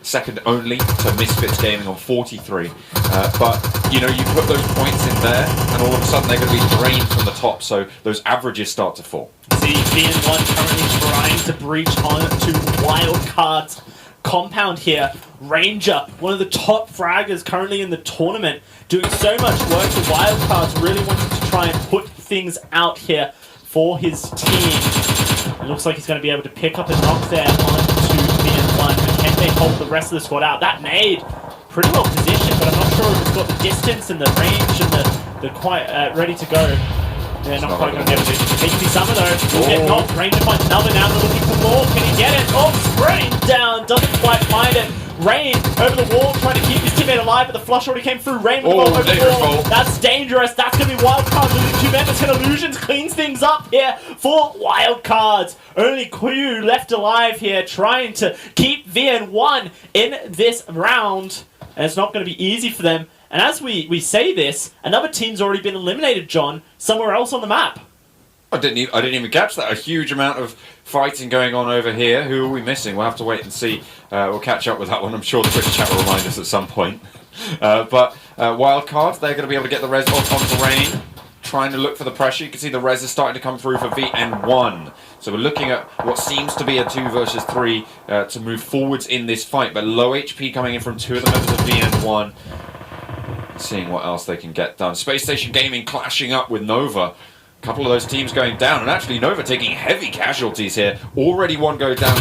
second only to Misfits Gaming on 43. But, you know, you put those points in there, and all of a sudden they're going to be drained from the top, so those averages start to fall. See, VN1 currently trying to breach onto Wildcard's compound here. Ranger, one of the top fraggers currently in the tournament, doing so much work for Wildcards, really wanting to try and put things out here for his team. It looks like he's going to be able to pick up a knock there onto VN1, but can they hold the rest of the squad out? That nade, pretty well positioned, but I'm not sure if it's got the distance and the range and the quite ready to go. They're not quite going to be able to. HP Summer though, will get knocked. Ranger finds another, now they're looking for more. Can he get it? Oh, spraying down, doesn't quite find it. Rain over the wall, trying to keep his teammate alive, but the flush already came through. Rain with the ball over the wall. That's dangerous. That's going to be Wildcard losing 2 members. Can Illusions cleans things up here for Wildcards? Only Q left alive here, trying to keep VN1 in this round. And it's not going to be easy for them. And as we say this, another team's already been eliminated, John, somewhere else on the map. I didn't even catch that. A huge amount of fighting going on over here. Who are we missing? We'll have to wait and see. We'll catch up with that one. I'm sure the Twitch chat will remind us at some point. But Wildcard, they're going to be able to get the res off onto Rain. Trying to look for the pressure. You can see the res is starting to come through for VN1. So we're looking at what seems to be a 2 versus 3 to move forwards in this fight. But low HP coming in from 2 of the members of VN1. Seeing what else they can get done. Space Station Gaming clashing up with Nova. A couple of those teams going down, and actually Nova taking heavy casualties here. Already one go down,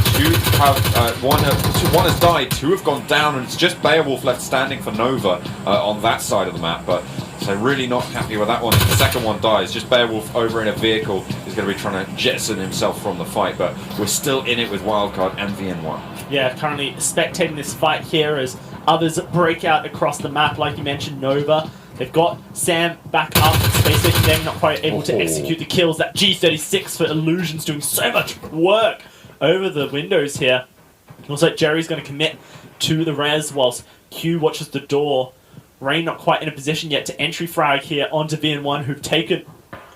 one has died, 2 have gone down, and it's just Beowulf left standing for Nova on that side of the map. But so really not happy with that one. If the second one dies, just Beowulf over in a vehicle is going to be trying to jettison himself from the fight. But we're still in it with Wildcard and VN1. Yeah, currently spectating this fight here as others break out across the map. Like you mentioned, Nova. They've got Sam back up. Space Station Gaming not quite able to execute the kills. That G36 for Illusions doing so much work over the windows here. Looks like Jerry's going to commit to the res whilst Q watches the door. Rain not quite in a position yet to entry frag here onto VN1, who've taken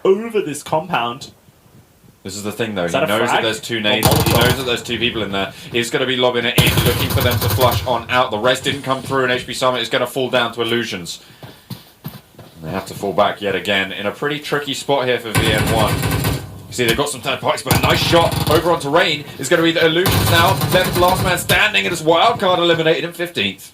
over this compound. This is the thing though, he knows that there's 2 nades, he knows that there's 2 people in there. He's going to be lobbing it in, looking for them to flush on out. The res didn't come through and HP Summit is going to fall down to Illusions. And they have to fall back yet again in a pretty tricky spot here for VN1. You see they've got some third parties, but a nice shot over onto Rain is going to be the Illusions now. Left last man standing, and it's Wildcard eliminated in 15th.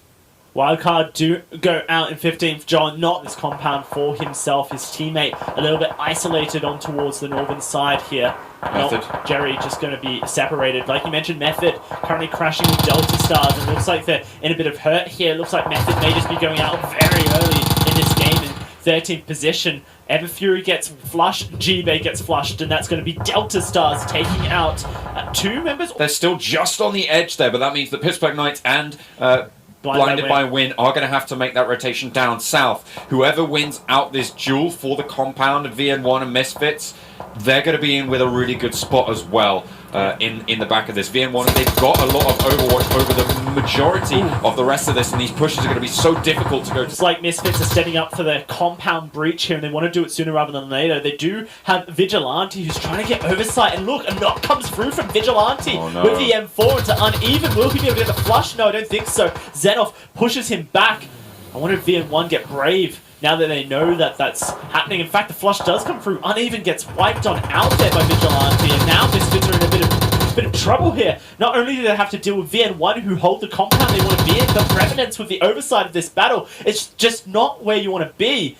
Wildcard do go out in 15th. John, not this compound for himself. His teammate a little bit isolated on towards the northern side here. Method. Jerry just going to be separated. Like you mentioned, Method currently crashing with Delta Stars, and looks like they're in a bit of hurt here. Looks like Method may just be going out very early in this game in 13th position. Everfury gets flushed, G-Bay gets flushed, and that's going to be Delta Stars taking out 2 members. They're still just on the edge there, but that means that Pittsburgh Knights and Blinded by Win are going to have to make that rotation down south. Whoever wins out this duel for the compound of VN1 and Misfits, they're going to be in with a really good spot as well in the back of this. VN1, they've got a lot of Overwatch over the majority of the rest of this, and these pushes are going to be so difficult to go to. It's like Misfits are setting up for the compound breach here, and they want to do it sooner rather than later. They do have Vigilante who's trying to get oversight, and look, a knock comes through from Vigilante with the M4 into Uneven. Will he be able to get the flush? No, I don't think so. Xenoff pushes him back. I wonder if VN1 get brave now that they know that that's happening. In fact, the flush does come through. Uneven gets wiped on out there by Vigilante, and now Misfits are in a bit of trouble here. Not only do they have to deal with VN1 who hold the compound they want to be in, but Revenants with the oversight of this battle. It's just not where you want to be.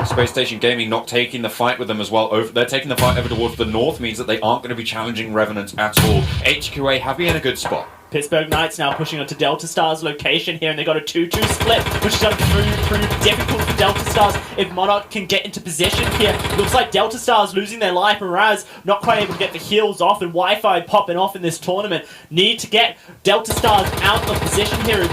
Space Station Gaming not taking the fight with them as well. They're taking the fight over towards the north, means that they aren't going to be challenging Revenants at all. HQA have been in a good spot. Pittsburgh Knights now pushing onto Delta Stars' location here, and they got a 2-2 split, which is going to prove difficult for Delta Stars if Monarch can get into position here. Looks like Delta Stars losing their life, and Raz not quite able to get the heals off, and Wi-Fi popping off in this tournament. Need to get Delta Stars out of position here.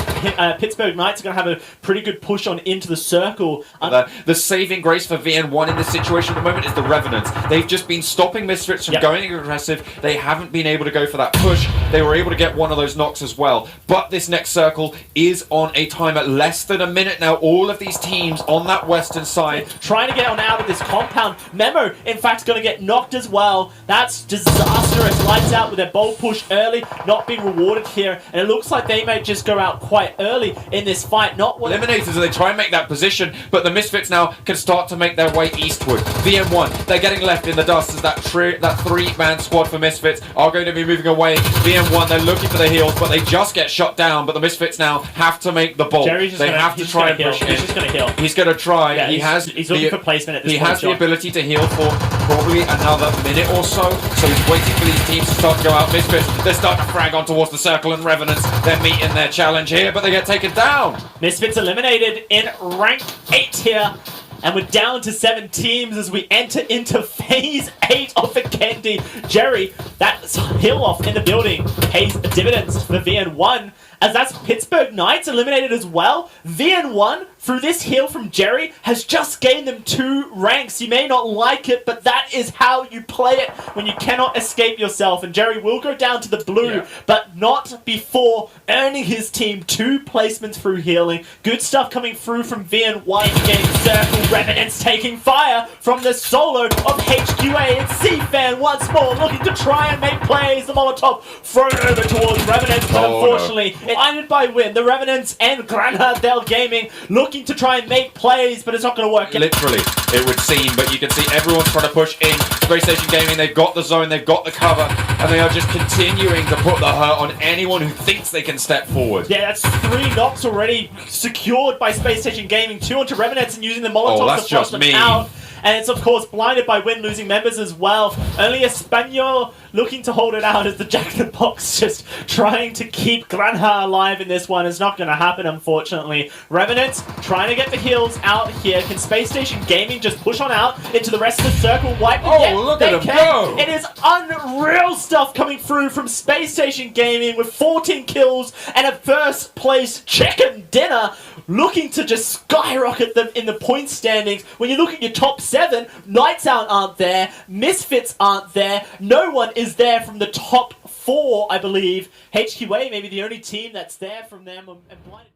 Pittsburgh Knights are going to have a pretty good push on into the circle. The saving grace for VN1 in this situation at the moment is the Revenants. They've just been stopping Misfits from going aggressive. They haven't been able to go for that push. They were able to get one of those those knocks as well. But this next circle is on a timer less than a minute now. All of these teams on that western side trying to get on out of this compound. Memo, in fact, going to get knocked as well. That's disastrous. Lights out with their bold push early, not being rewarded here. And it looks like they may just go out quite early in this fight. Not what Eliminators as they try and make that position, but the Misfits now can start to make their way eastward. VM1, they're getting left in the dust as that three-man squad for Misfits are going to be moving away. VM1, they're looking for the heals, but they just get shot down. But the Misfits now have to make the ball. They have to try and push in. He's just going to heal. He's going to try. Yeah, he's looking for placement at this point. He has the ability to heal for probably another minute or so. So he's waiting for these teams to start to go out. Misfits, they're starting to frag on towards the circle, and Revenants, they're meeting their challenge here, but they get taken down. Misfits eliminated in rank 8 here. And we're down to 7 teams as we enter into Phase 8 of the Candy. Jerry, that hill off in the building pays dividends for VN1. As that's Pittsburgh Knights eliminated as well. VN1, through this heal from Jerry, has just gained them 2 ranks. You may not like it, but that is how you play it when you cannot escape yourself. And Jerry will go down to the blue, but not before earning his team 2 placements through healing. Good stuff coming through from VN1. Getting circle, Revenants taking fire from the solo of HQA. It's C-Fan once more looking to try and make plays. The Molotov thrown over towards Revenants, but unfortunately, blinded by Win. The Revenants and Granadale Gaming looking to try and make plays, but it's not going to work. Literally, it would seem, but you can see everyone's trying to push in. Space Station Gaming, they've got the zone, they've got the cover, and they are just continuing to put the hurt on anyone who thinks they can step forward. Yeah, that's 3 knocks already secured by Space Station Gaming. 2 onto Revenants and using the Molotovs to flush them out. And it's, of course, blinded by Win, losing members as well. Only Espanol looking to hold it out as the Jack-in-the-Box just trying to keep Granja alive in this one. It's not going to happen, unfortunately. Revenants trying to get the heals out here. Can Space Station Gaming just push on out into the rest of the circle? Wipe again? Look at him go! It is unreal stuff coming through from Space Station Gaming with 14 kills and a first-place chicken dinner, looking to just skyrocket them in the point standings. When you look at your top 7, Lights Out aren't there, Misfits aren't there, no one is there from the top 4, I believe. HQA may be the only team that's there from them. And blinded